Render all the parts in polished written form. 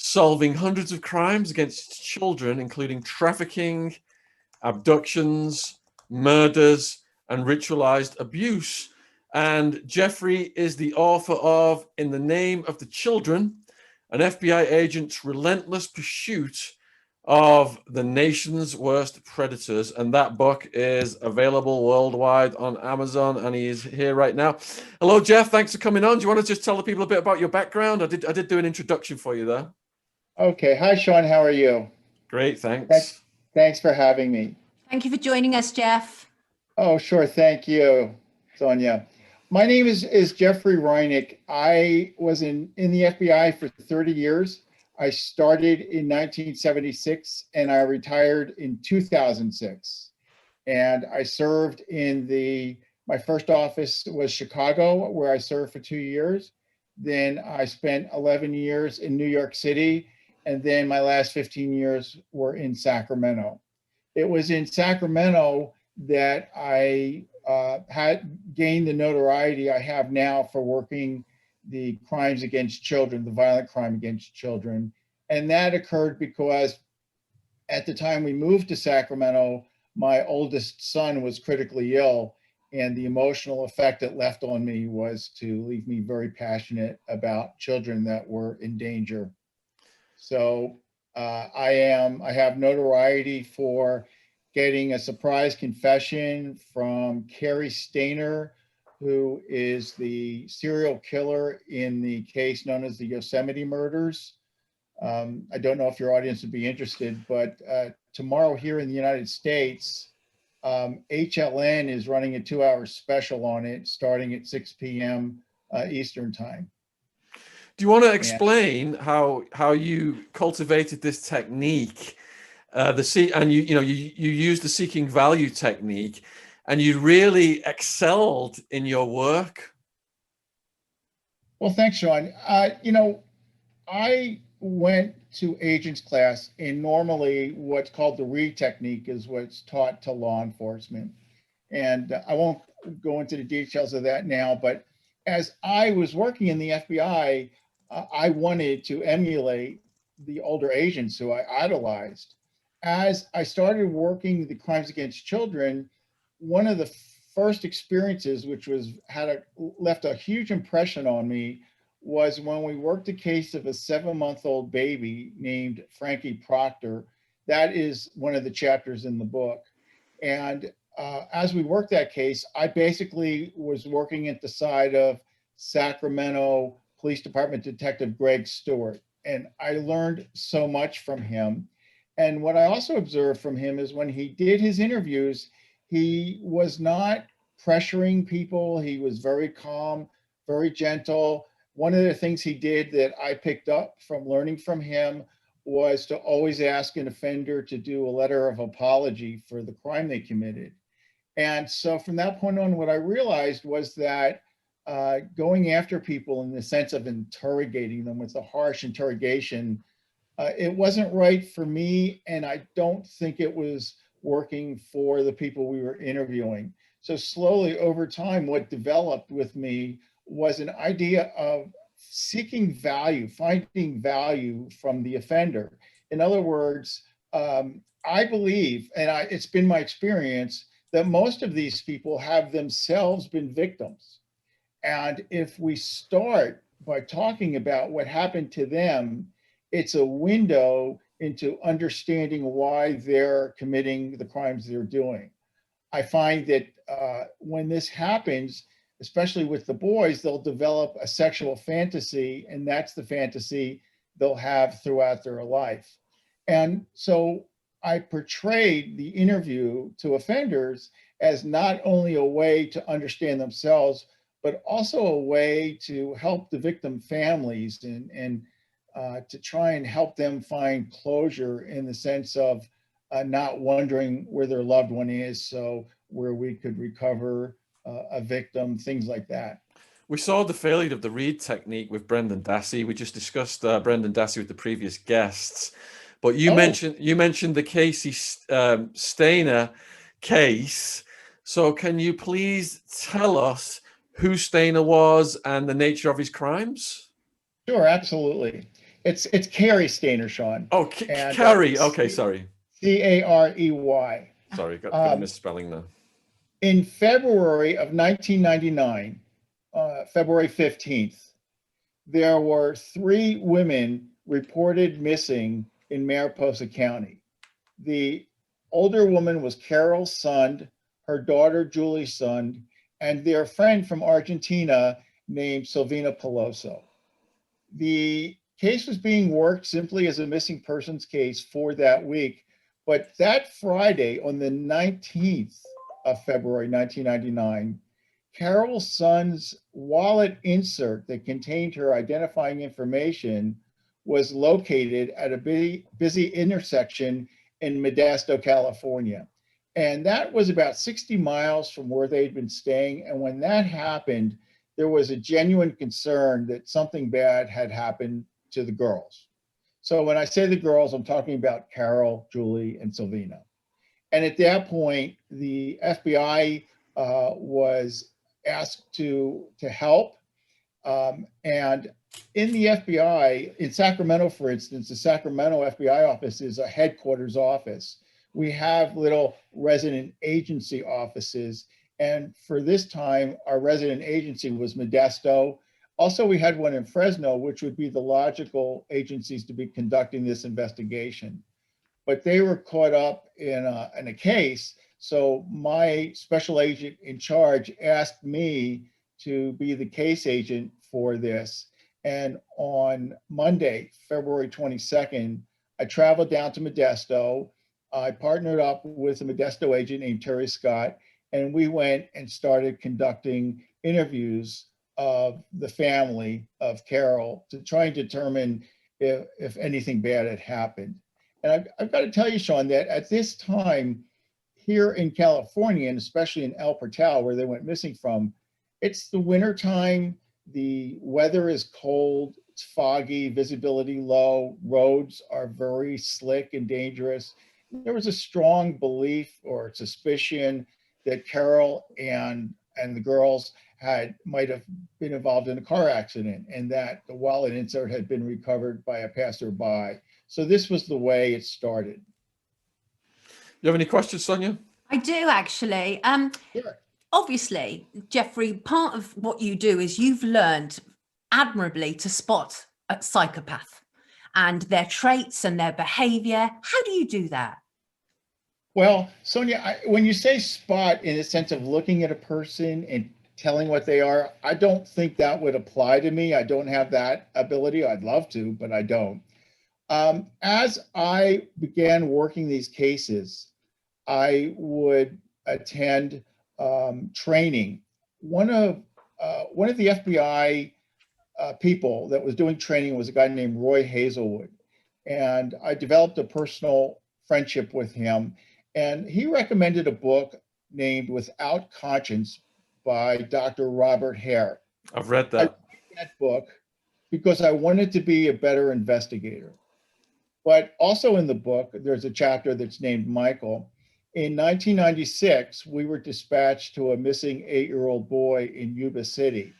solving hundreds of crimes against children, including trafficking, abductions, murders, and ritualized abuse. And Jeffrey is the author of In the Name of the Children, an FBI agent's relentless pursuit of the nation's worst predators. And that book is available worldwide on Amazon, and he is here right now. Hello, Jeff. Thanks for coming on. Do you want to just tell the people a bit about your background? I did do an introduction for you there. Okay. Hi, Shaun. How are you? Great, thanks. Thanks for having me. Thank you for joining us, Jeff. Oh, sure. Thank you, Sonia. My name is Jeffrey Rinek. I was in the FBI for 30 years. I started in 1976 and I retired in 2006. And I served my first office was Chicago, where I served for 2 years. Then I spent 11 years in New York City. And then my last 15 years were in Sacramento. It was in Sacramento that I had gained the notoriety I have now for working the crimes against children, the violent crime against children. And that occurred because at the time we moved to Sacramento, my oldest son was critically ill, and the emotional effect it left on me was to leave me very passionate about children that were in danger. So I have notoriety for getting a surprise confession from Carrie Stayner, who is the serial killer in the case known as the Yosemite murders. I don't know if your audience would be interested, but tomorrow here in the United States, HLN is running a 2-hour special on it starting at 6 p.m. Eastern time. Do you want to explain how you cultivated this technique, and you used the seeking value technique, and you really excelled in your work? Well, thanks, Shaun. I went to agents class, and normally what's called the read technique is what's taught to law enforcement. And I won't go into the details of that now, but as I was working in the FBI, I wanted to emulate the older agents who I idolized. As I started working the crimes against children, one of the first experiences, which left a huge impression on me, was when we worked a case of a 7-month-old baby named Frankie Proctor. That is one of the chapters in the book. And as we worked that case, I basically was working at the side of Sacramento Police Department Detective Greg Stewart. And I learned so much from him. And what I also observed from him is when he did his interviews, he was not pressuring people. He was very calm, very gentle. One of the things he did that I picked up from learning from him was to always ask an offender to do a letter of apology for the crime they committed. And so from that point on, what I realized was that going after people in the sense of interrogating them with a harsh interrogation, it wasn't right for me, and I don't think it was working for the people we were interviewing. So slowly over time, what developed with me was an idea of seeking value, finding value from the offender. In other words, I believe, and it's been my experience, that most of these people have themselves been victims. And if we start by talking about what happened to them, it's a window into understanding why they're committing the crimes they're doing. I find that when this happens, especially with the boys, they'll develop a sexual fantasy, and that's the fantasy they'll have throughout their life. And so I portrayed the interview to offenders as not only a way to understand themselves, but also a way to help the victim families and to try and help them find closure in the sense of not wondering where their loved one is, so where we could recover a victim, things like that. We saw the failure of the read technique with Brendan Dassey. We just discussed Brendan Dassey with the previous guests, but you mentioned the Casey Stayner case. So can you please tell us who Stayner was and the nature of his crimes? Sure, absolutely. It's Carrie Stayner, Shaun. Oh, And Carrie. Okay, sorry. Carey. Sorry, got a misspelling there. In February of 1999, February 15th, there were 3 women reported missing in Mariposa County. The older woman was Carol Sund, her daughter Julie Sund, and their friend from Argentina named Silvina Peloso. The case was being worked simply as a missing persons case for that week, but that Friday, on the 19th of February 1999, Carol Sund's wallet insert that contained her identifying information was located at a busy intersection in Modesto, California. And that was about 60 miles from where they'd been staying. And when that happened, there was a genuine concern that something bad had happened to the girls. So when I say the girls, I'm talking about Carol, Julie, and Silvina. And at that point, the FBI was asked to help. And in the FBI, in Sacramento, for instance, the Sacramento FBI office is a headquarters office. We have little resident agency offices. And for this time, our resident agency was Modesto. Also, we had one in Fresno, which would be the logical agencies to be conducting this investigation. But they were caught up in a case. So my special agent in charge asked me to be the case agent for this. And on Monday, February 22nd, I traveled down to Modesto. I partnered up with a Modesto agent named Terry Scott, and we went and started conducting interviews of the family of Carol to try and determine if anything bad had happened. And I've got to tell you, Shaun, that at this time here in California, and especially in El Portal, where they went missing from, it's the winter time. The weather is cold, it's foggy, visibility low, roads are very slick and dangerous. There was a strong belief or suspicion that Carol and the girls might have been involved in a car accident, and that the wallet insert had been recovered by a passerby. So this was the way it started. You have any questions, Sonia? I do actually. Sure. Obviously, Jeffrey, part of what you do is you've learned admirably to spot a psychopath and their traits and their behavior. How do you do that? Well, Sonia, when you say spot in the sense of looking at a person and telling what they are, I don't think that would apply to me. I don't have that ability. I'd love to, but I don't. As I began working these cases, I would attend training. One of the FBI people that was doing training was a guy named Roy Hazelwood, and I developed a personal friendship with him. And he recommended a book named Without Conscience by Dr. Robert Hare. I've read that. I read that book because I wanted to be a better investigator. But also in the book, there's a chapter that's named Michael. In 1996, we were dispatched to a missing 8-year-old boy in Yuba City.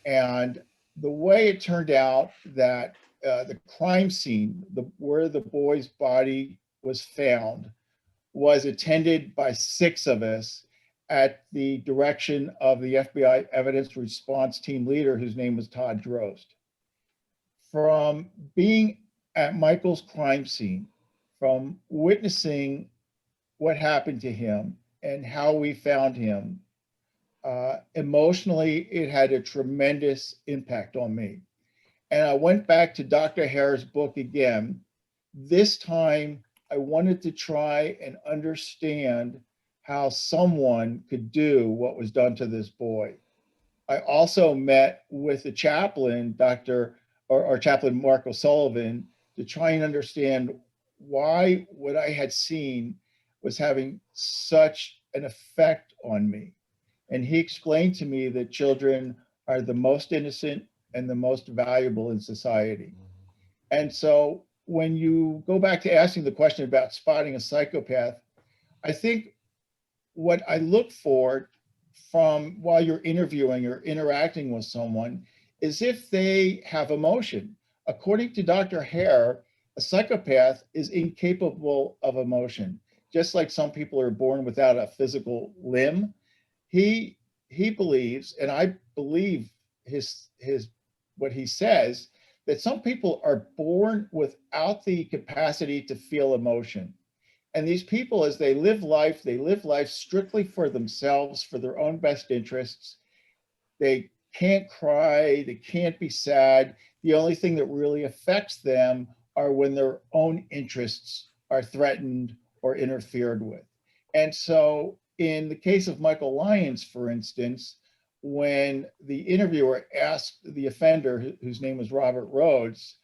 And the way it turned out that the crime scene, where the boy's body was found, was attended by 6 of us at the direction of the FBI evidence response team leader, whose name was Todd Drost. From being at Michael's crime scene, from witnessing what happened to him and how we found him, emotionally, it had a tremendous impact on me. And I went back to Dr. Hare's book again. This time, I wanted to try and understand how someone could do what was done to this boy. I also met with the chaplain, Chaplain Mark O'Sullivan, to try and understand why what I had seen was having such an effect on me. And he explained to me that children are the most innocent and the most valuable in society. And so when you go back to asking the question about spotting a psychopath, I think what I look for from while you're interviewing or interacting with someone is if they have emotion. According to Dr. Hare, a psychopath is incapable of emotion. Just like some people are born without a physical limb, he believes, and I believe his what he says, that some people are born without the capacity to feel emotion. And these people, as they live life strictly for themselves, for their own best interests. They can't cry, they can't be sad. The only thing that really affects them are when their own interests are threatened or interfered with. And so in the case of Michael Lyons, for instance, when the interviewer asked the offender, whose name was Robert Rhodes,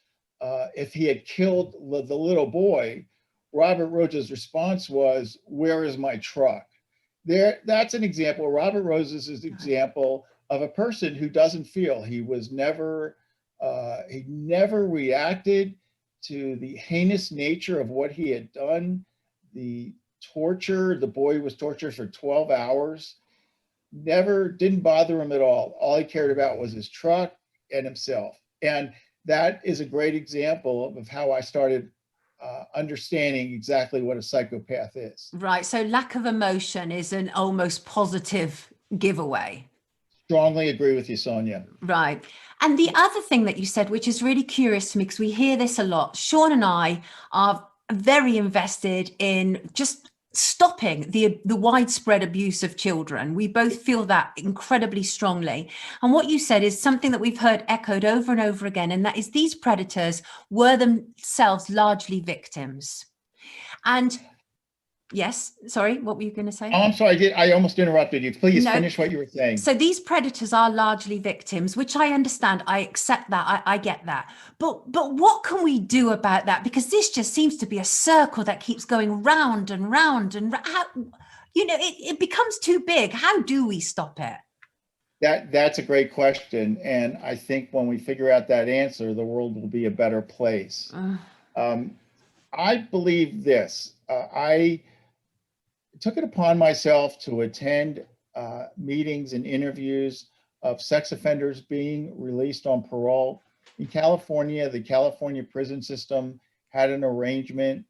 if he had killed the little boy, Robert Rhodes' response was, "Where is my truck?" That's an example. Robert Rhodes is an example of a person who doesn't feel. He never reacted to the heinous nature of what he had done. The torture, the boy was tortured for 12 hours, didn't bother him at all. All he cared about was his truck and himself. And that is a great example of how I started understanding exactly what a psychopath is. Right. So lack of emotion is an almost positive giveaway. Strongly agree with you, Sonia. Right. And the other thing that you said, which is really curious to me, because we hear this a lot, Shaun and I are very invested in just stopping the widespread abuse of children. We both feel that incredibly strongly. And what you said is something that we've heard echoed over and over again, and that is these predators were themselves largely victims. And yes, sorry, what were you going to say? Oh, I'm sorry, I almost interrupted you. Please finish what you were saying. So these predators are largely victims, which I understand. I accept that. I get that. But what can we do about that? Because this just seems to be a circle that keeps going round and round and it becomes too big. How do we stop it? That's a great question. And I think when we figure out that answer, the world will be a better place. I believe this. I took it upon myself to attend meetings and interviews of sex offenders being released on parole. In California, the California prison system had an arrangement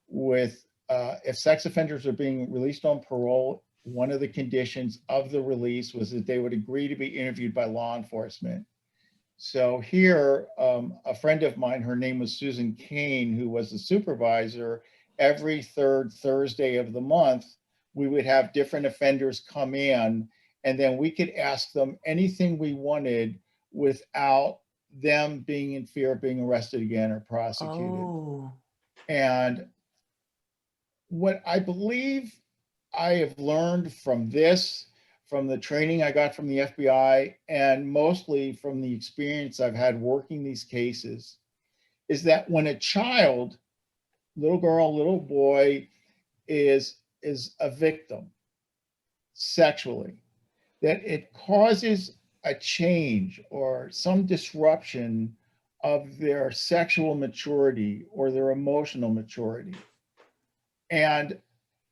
with if sex offenders are being released on parole, one of the conditions of the release was that they would agree to be interviewed by law enforcement. So here, a friend of mine, her name was Susan Kane, who was the supervisor, every third Thursday of the month, we would have different offenders come in, and then we could ask them anything we wanted without them being in fear of being arrested again or prosecuted. Oh. And what I believe I have learned from this, from the training I got from the FBI, and mostly from the experience I've had working these cases, is that when a child, little girl, little boy, is a victim sexually, that it causes a change or some disruption of their sexual maturity or their emotional maturity. And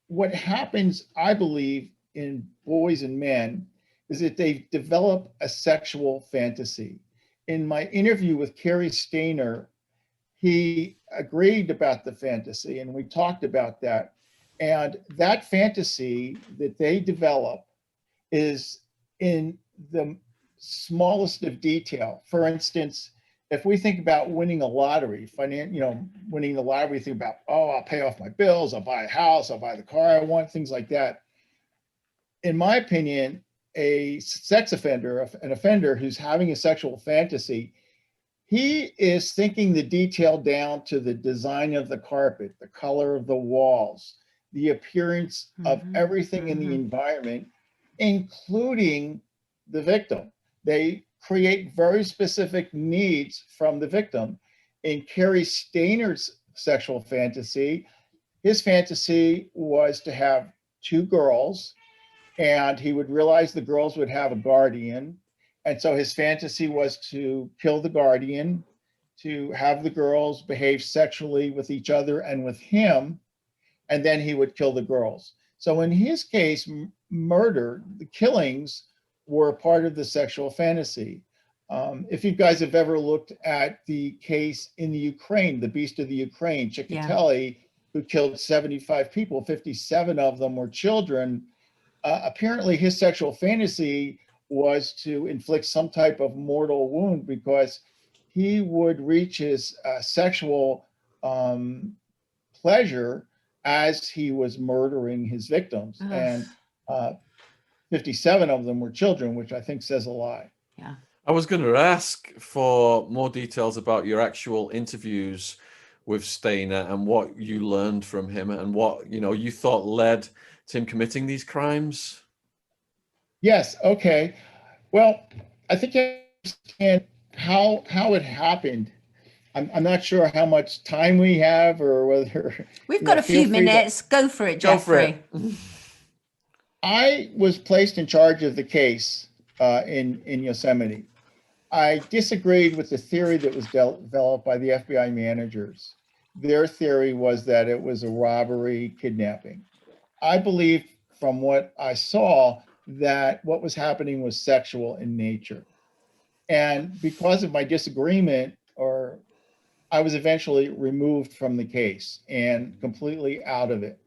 what happens, I believe, in boys and men is that they develop a sexual fantasy. In my interview with Kerry Stayner, he agreed about the fantasy, and we talked about that. And that fantasy that they develop is in the smallest of detail. For instance, if we think about winning a lottery, winning the lottery, we think about, oh, I'll pay off my bills, I'll buy a house, I'll buy the car I want, things like that. In my opinion, a sex offender, an offender who's having a sexual fantasy, he is thinking the detail down to the design of the carpet, the color of the walls, the appearance of everything in the environment, including the victim. They create very specific needs from the victim. In Kerry Stayner's sexual fantasy, his fantasy was to have two girls, and he would realize the girls would have a guardian. And so his fantasy was to kill the guardian, to have the girls behave sexually with each other and with him, and then he would kill the girls. So in his case, murder, the killings were part of the sexual fantasy. If you guys have ever looked at the case in the Ukraine, the Beast of the Ukraine, Chikatilo, who killed 75 people, 57 of them were children. Apparently his sexual fantasy was to inflict some type of mortal wound because he would reach his sexual pleasure as he was murdering his victims. Ugh. And 57 of them were children, which I think says a lot. Yeah. I was going to ask for more details about your actual interviews with Stayner and what you learned from him and what, you know, you thought led to him committing these crimes. Yes. Okay. Well, I think you understand how it happened. I'm not sure how much time we have or whether We've got a few minutes. Go for it, Jeffrey. Go for it. I was placed in charge of the case in Yosemite. I disagreed with the theory that was developed by the FBI managers. Their theory was that it was a robbery, kidnapping. I believe from what I saw that what was happening was sexual in nature. And because of my disagreement, I was eventually removed from the case and completely out of it.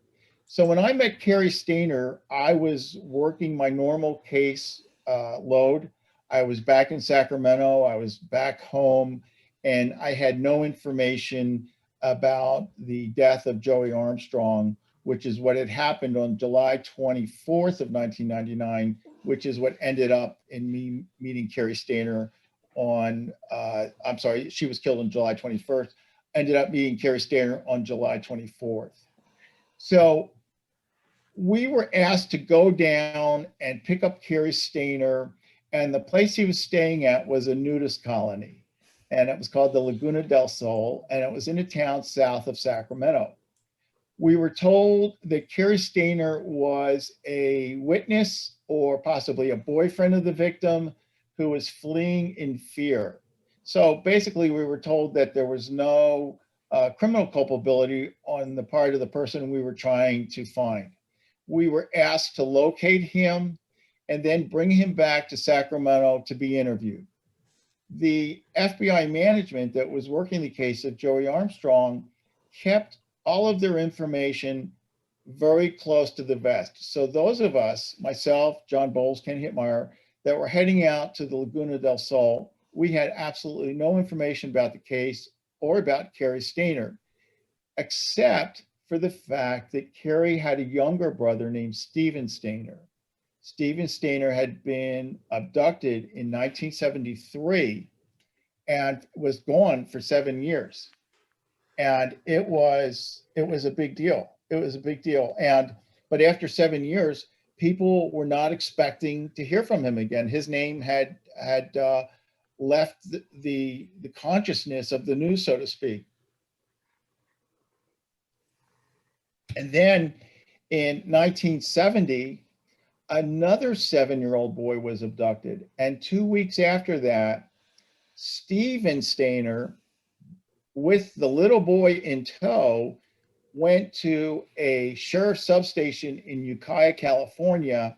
So when I met Cary Stayner, I was working my normal case load. I was back in Sacramento, I was back home, and I had no information about the death of Joey Armstrong, which is what had happened on July 24th of 1999, which is what ended up in me meeting Cary Stayner on, I'm sorry, she was killed on July 21st, ended up meeting Cary Stayner on July 24th. So we were asked to go down and pick up Cary Stayner, and the place he was staying at was a nudist colony, and it was called the Laguna del Sol, and it was in a town south of Sacramento. We were told that Cary Stayner was a witness or possibly a boyfriend of the victim who was fleeing in fear. So basically, we were told that there was no criminal culpability on the part of the person we were trying to find. We were asked to locate him and then bring him back to Sacramento to be interviewed. The FBI management that was working the case of Joey Armstrong kept all of their information very close to the vest. So those of us, myself, John Bowles, Ken Hitmeyer, that were heading out to the Laguna del Sol, we had absolutely no information about the case or about Cary Stayner, except for the fact that Cary had a younger brother named Stephen Stayner. Stephen Stayner had been abducted in 1973 and was gone for 7 years. And it was a big deal. It was a big deal. But after 7 years, people were not expecting to hear from him again. His name had left the consciousness of the news, so to speak. And then in 1970, another 7-year-old boy was abducted. And 2 weeks after that, Stephen Stayner, with the little boy in tow, went to a sheriff's substation in Ukiah, California,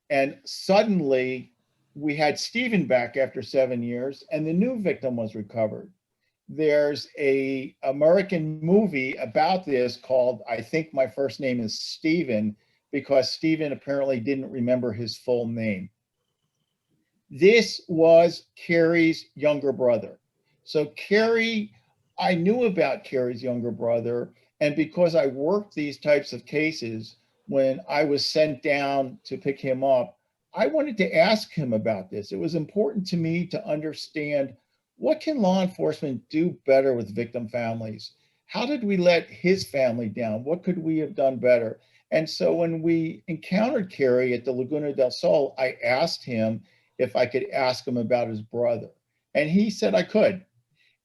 and suddenly we had Stephen back after 7 years, and the new victim was recovered. There's an American movie about this called I Think My First Name is Stephen, because Stephen apparently didn't remember his full name. This was Cary's younger brother. So I knew about Cary's younger brother, and because I worked these types of cases, when I was sent down to pick him up, I wanted to ask him about this. It was important to me to understand, what can law enforcement do better with victim families? How did we let his family down? What could we have done better? And so when we encountered Cary at the Laguna del Sol, I asked him if I could ask him about his brother. And he said I could.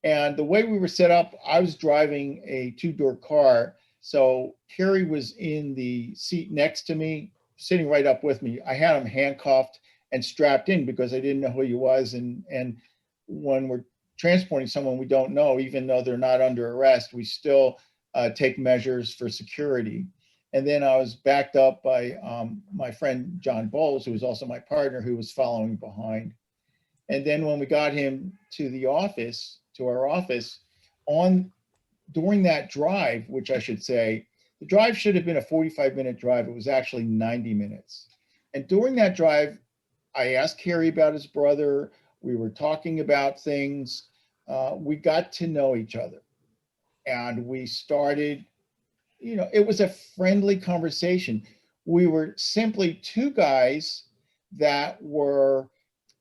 And the way we were set up, I was driving a 2-door car. So Cary was in the seat next to me, sitting right up with me. I had him handcuffed and strapped in because I didn't know who he was. And when we're transporting someone we don't know, even though they're not under arrest, we still take measures for security. And then I was backed up by my friend John Bowles, who was also my partner, who was following behind. And then when we got him to the office, to our office, during that drive, which I should say, the drive should have been a 45-minute drive. It was actually 90 minutes. And during that drive, I asked Kerry about his brother. We were talking about things. We got to know each other. And we started, it was a friendly conversation. We were simply two guys that were,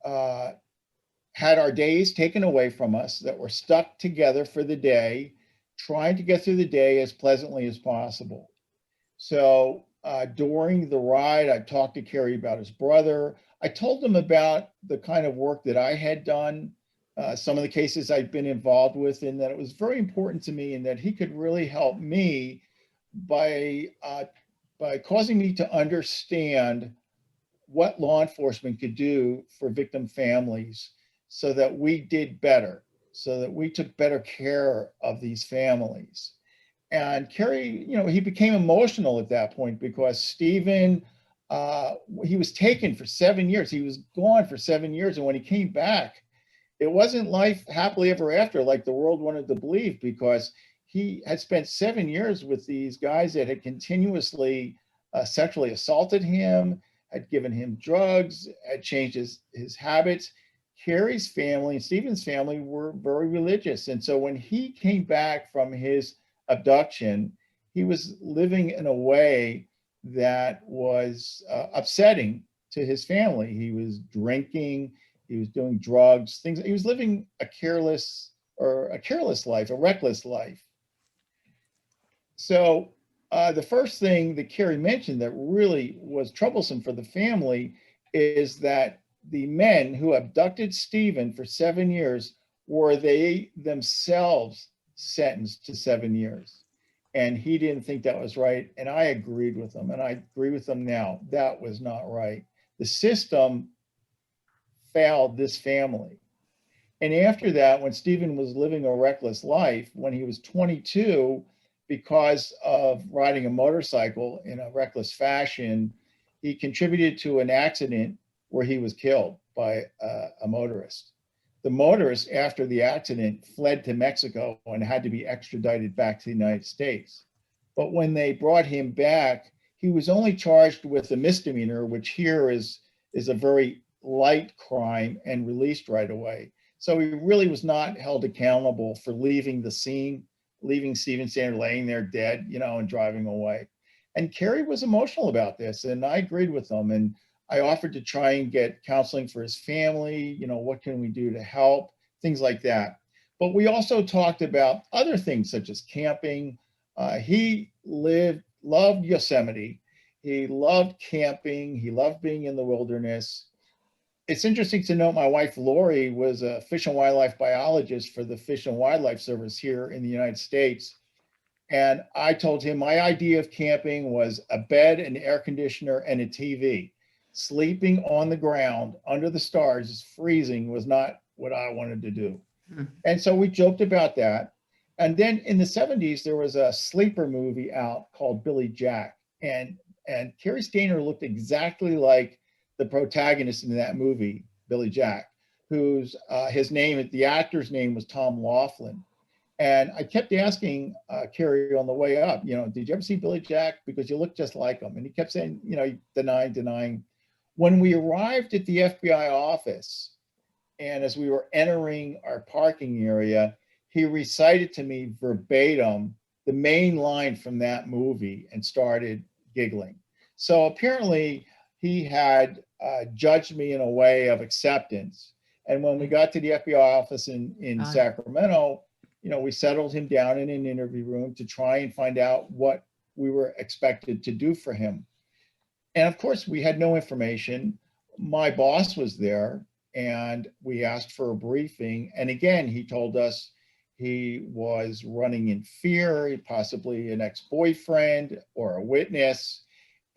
had our days taken away from us, that were stuck together for the day, trying to get through the day as pleasantly as possible. So during the ride, I talked to Kerry about his brother. I told him about the kind of work that I had done, some of the cases I'd been involved with, and that it was very important to me and that he could really help me by causing me to understand what law enforcement could do for victim families so that we did better, so that we took better care of these families. And Kerry, he became emotional at that point because Stephen, he was taken for 7 years. He was gone for 7 years. And when he came back, it wasn't life happily ever after like the world wanted to believe, because he had spent 7 years with these guys that had continuously sexually assaulted him, had given him drugs, had changed his habits. Kerry's family and Stephen's family were very religious. And so when he came back from his abduction, he was living in a way that was upsetting to his family. He was drinking, he was doing drugs, things. He was living a careless life, a reckless life. So the first thing that Kerry mentioned that really was troublesome for the family is that the men who abducted Stephen for 7 years were they themselves sentenced to 7 years. And he didn't think that was right. And I agreed with him, and I agree with him now. That was not right. The system failed this family. And after that, when Stephen was living a reckless life, when he was 22, because of riding a motorcycle in a reckless fashion, he contributed to an accident where he was killed by a motorist. The motorist, after the accident, fled to Mexico and had to be extradited back to the United States. But when they brought him back, he was only charged with a misdemeanor, which here is a very light crime, and released right away. So he really was not held accountable for leaving the scene, leaving Stephen Stayner laying there dead, and driving away. And Kerry was emotional about this, and I agreed with him. And I offered to try and get counseling for his family. What can we do to help? Things like that. But we also talked about other things such as camping. He loved Yosemite. He loved camping. He loved being in the wilderness. It's interesting to note my wife, Lori, was a fish and wildlife biologist for the Fish and Wildlife Service here in the United States. And I told him my idea of camping was a bed, an air conditioner, and a TV. Sleeping on the ground under the stars, freezing, was not what I wanted to do. And so we joked about that. And then in the 70s, there was a sleeper movie out called Billy Jack. And Kerry Stayner looked exactly like the protagonist in that movie, Billy Jack, whose the actor's name was Tom Laughlin. And I kept asking Kerry on the way up, did you ever see Billy Jack? Because you look just like him. And he kept saying, denying. When we arrived at the FBI office, and as we were entering our parking area, he recited to me verbatim the main line from that movie and started giggling. So apparently he had judged me in a way of acceptance. And when we got to the FBI office in Sacramento, we settled him down in an interview room to try and find out what we were expected to do for him. And of course, we had no information. My boss was there, and we asked for a briefing. And again, he told us he was running in fear, possibly an ex-boyfriend or a witness.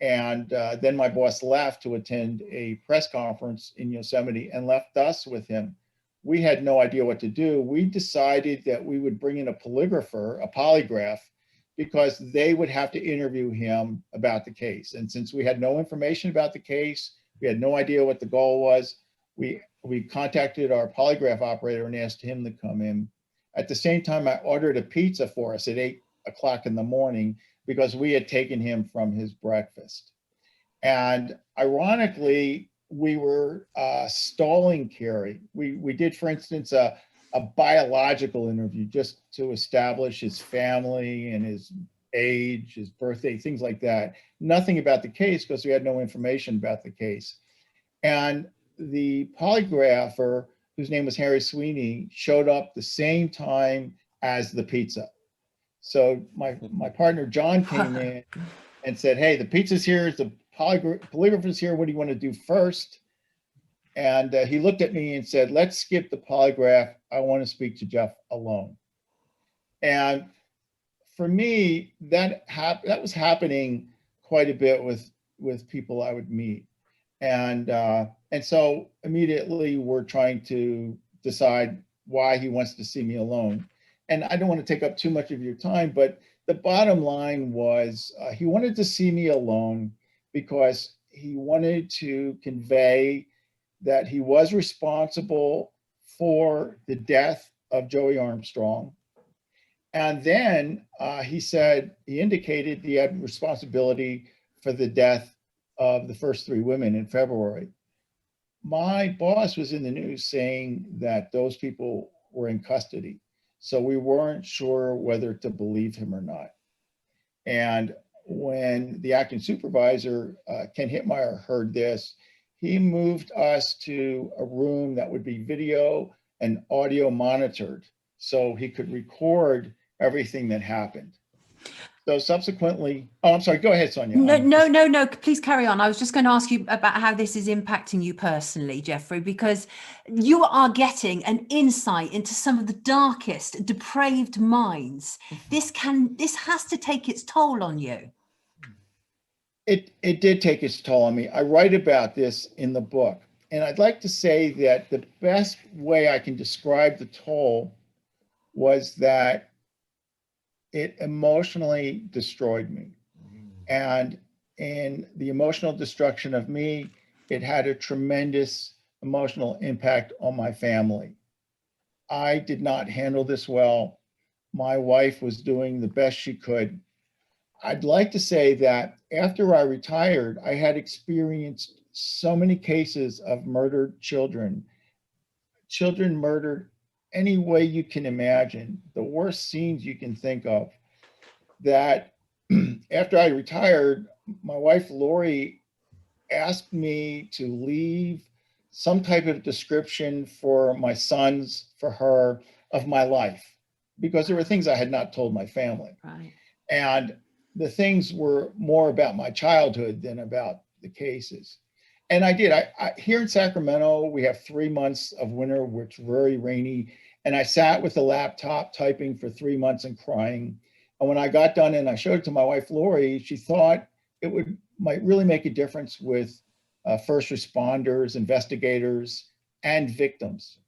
And then my boss left to attend a press conference in Yosemite and left us with him. We had no idea what to do. We decided that we would bring in a polygraph, because they would have to interview him about the case. And since we had no information about the case, we had no idea what the goal was, we we contacted our polygraph operator and asked him to come in. At the same time, I ordered a pizza for us at 8 o'clock in the morning because we had taken him from his breakfast. And ironically, we were stalling Kerry. We did, for instance, a biological interview just to establish his family and his age, his birthday, things like that. Nothing about the case because we had no information about the case. And the polygrapher, whose name was Harry Sweeney, showed up the same time as the pizza. So my partner, John, came in and said, hey, the pizza's here, the polygrapher's here, what do you want to do first? And he looked at me and said, let's skip the polygraph. I want to speak to Jeff alone. And for me, that was happening quite a bit with people I would meet. And so immediately we're trying to decide why he wants to see me alone. And I don't want to take up too much of your time, but the bottom line was he wanted to see me alone because he wanted to convey that he was responsible for the death of Joey Armstrong. And then he indicated he had responsibility for the death of the first 3 women in February. My boss was in the news saying that those people were in custody. So we weren't sure whether to believe him or not. And when the acting supervisor, Ken Hittmeyer, heard this, he moved us to a room that would be video and audio monitored so he could record everything that happened. So subsequently, oh, I'm sorry, go ahead, Sonia. No, please carry on. I was just going to ask you about how this is impacting you personally, Jeffrey, because you are getting an insight into some of the darkest, depraved minds. This has to take its toll on you. It did take its toll on me. I write about this in the book. And I'd like to say that the best way I can describe the toll was that it emotionally destroyed me. And in the emotional destruction of me, it had a tremendous emotional impact on my family. I did not handle this well. My wife was doing the best she could. I'd like to say that after I retired, I had experienced so many cases of murdered children murdered any way you can imagine, the worst scenes you can think of, that after I retired, my wife, Lori, asked me to leave some type of description for my sons, for her, of my life, because there were things I had not told my family. Right. And the things were more about my childhood than about the cases. And I did. I here in Sacramento, we have 3 months of winter, which is very rainy. And I sat with the laptop typing for 3 months and crying. And when I got done and I showed it to my wife, Lori, she thought it might really make a difference with first responders, investigators, and victims,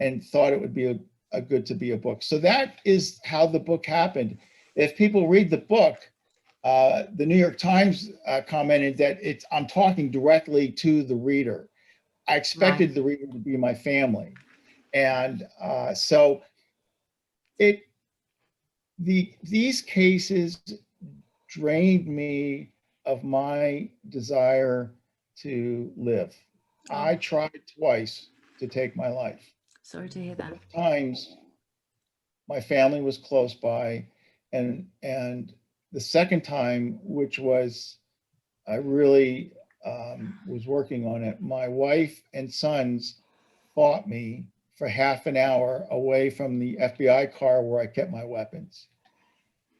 and thought it would be a good to be a book. So that is how the book happened. If people read the book, the New York Times commented that I'm talking directly to the reader. I expected the reader to be my family. And so these cases drained me of my desire to live. I tried twice to take my life. Sorry to hear that. Both times, my family was close by, and the second time, which was, I really was working on it, my wife and sons fought me for half an hour away from the FBI car where I kept my weapons.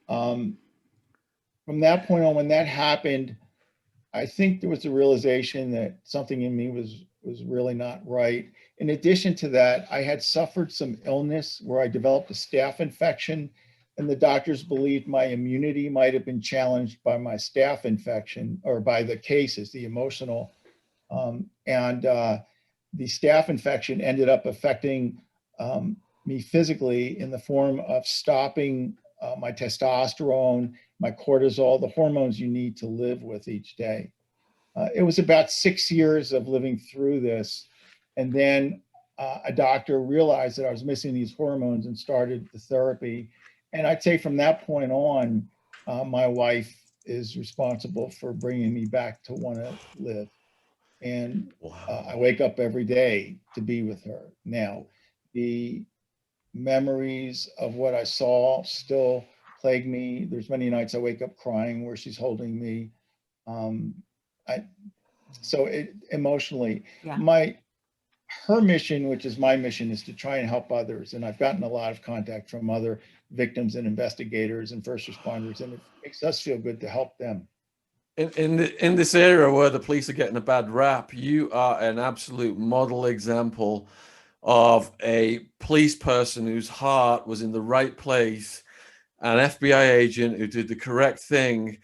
From that point on, when that happened, I think there was a realization that something in me was really not right. In addition to that, I had suffered some illness where I developed a staph infection, and the doctors believed my immunity might have been challenged by my staph infection or by the cases, the emotional. The staph infection ended up affecting me physically in the form of stopping my testosterone, my cortisol, the hormones you need to live with each day. It was about 6 years of living through this. And then a doctor realized that I was missing these hormones and started the therapy. And I'd say from that point on, my wife is responsible for bringing me back to want to live. And I wake up every day to be with her. Now, the memories of what I saw still plague me. There's many nights I wake up crying where she's holding me. So emotionally, Yeah. her mission, which is my mission, is to try and help others. And I've gotten a lot of contact from other victims and investigators and first responders, and it makes us feel good to help them. In this era where the police are getting a bad rap, you are an absolute model example of a police person whose heart was in the right place, an FBI agent who did the correct thing,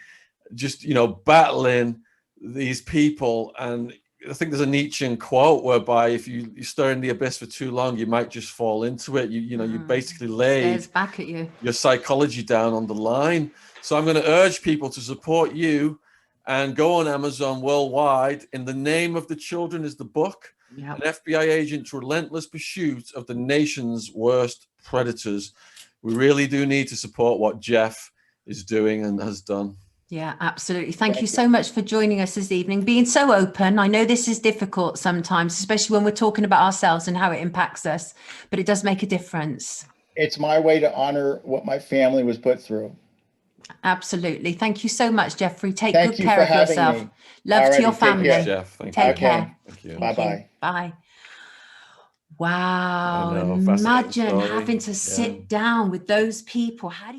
just, you know, battling these people. And I think there's a Nietzschean quote whereby if you stare in the abyss for too long, you might just fall into it. You know, you basically laid back at you, your psychology down on the line. So I'm going to urge people to support you and go on Amazon worldwide. In the Name of the Children is the book. An FBI agent's relentless pursuit of the nation's worst predators. We really do need to support what Jeff is doing and has done. Yeah, absolutely. Thank you so much for joining us this evening, being so open. I know this is difficult sometimes, especially when we're talking about ourselves and how it impacts us, but it does make a difference. It's my way to honor what my family was put through. Absolutely. Thank you so much, Jeffrey. Take Thank good you care for of having yourself. me. Love Alrighty, to your take family. care. Jeff, thank Take you. care. Thank you. Bye-bye. Bye. Wow. I know, fascinating Imagine story. having to sit down with those people. How do you